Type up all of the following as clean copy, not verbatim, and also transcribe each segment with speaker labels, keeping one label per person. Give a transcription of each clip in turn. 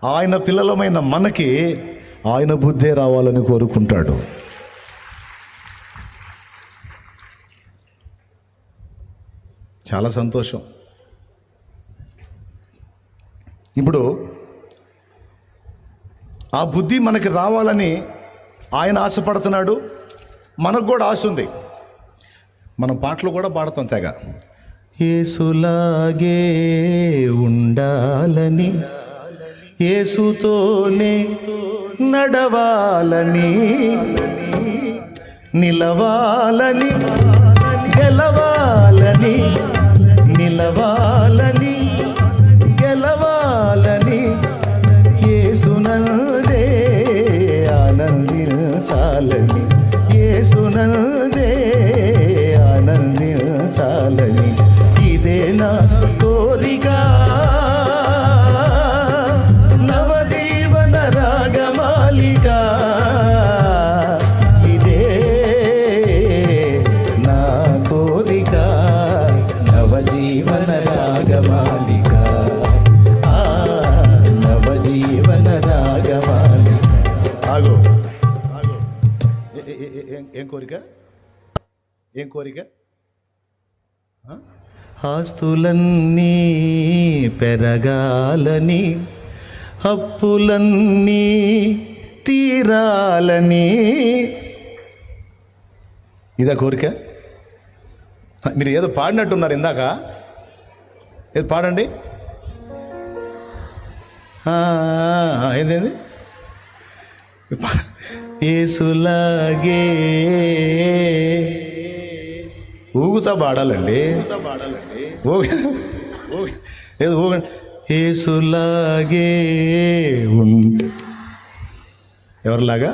Speaker 1: ఆయన పిల్లలమైన మనకి ఆయన బుద్ధే రావాలని కోరుకుంటాడు. చాలా సంతోషం. ఇప్పుడు ఆ బుద్ధి మనకి రావాలని ఆయన ఆశపడుతున్నాడు. మనకు కూడా ఆశ ఉంది. మనం పాటలు కూడా పాడతాం తెగ. యేసులాగే ఉండాలని, యేసుతోనే నడవాలని, నిలవాలని, గెలవాలని, నిలవాలని, గెలవాలని, యేసునందే ఆనందించాలని, యేసునందే ఆనందించాలని, ఇదే నా కోరిక, నవజీవన రాగమాలిక, ఇదే నా కోరిక, నవజీవన రాగమాలిక, నవజీవన రాగమాలిక. ఆగో, ఏం కోరిక? ఏం కోరిక? ఆస్తులన్నీ పెరగాలని, అప్పులన్నీ తీరాలని, ఇదా కోరిక? మీరు ఏదో పాడినట్టున్నారు ఇందాక. ఏదో పాడండి. ఏంది? యేసులాగే ఊగుతా పాడాలండి. ఏదో ఊగండి. యేసులాగే ఎవరిలాగా?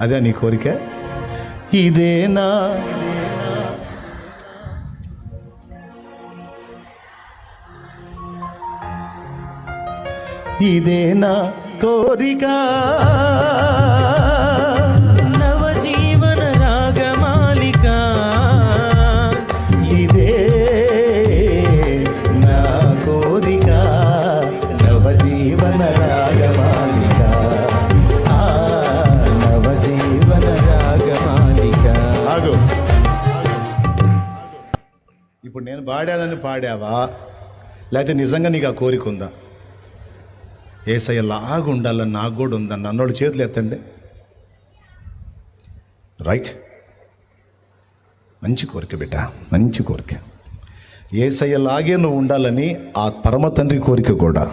Speaker 1: అదే నీ కోరిక? ఇదేనా ఇదేనా కోరిక,
Speaker 2: నవజీవన రాగమాలిక,
Speaker 1: ఇదే నా కోరిక, నవజీవన రాగమాలిక, నవజీవన రాగమాలిక. ఆగు. ఇప్పుడు నేను పాడానని పాడావా, లేకపోతే నిజంగా నీకు ఆ కోరిక ఉందా? యేసయ్య లాగా ఉండాలని నాకు కూడా ఉందని అన్నోళ్ళు చేతులు ఎత్తండి. రైట్, మంచి కోరిక బిడ్డ, మంచి కోరిక. యేసయ్య లాగే నువ్వు ఉండాలని ఆ పరమ తండ్రి కోరిక కూడా.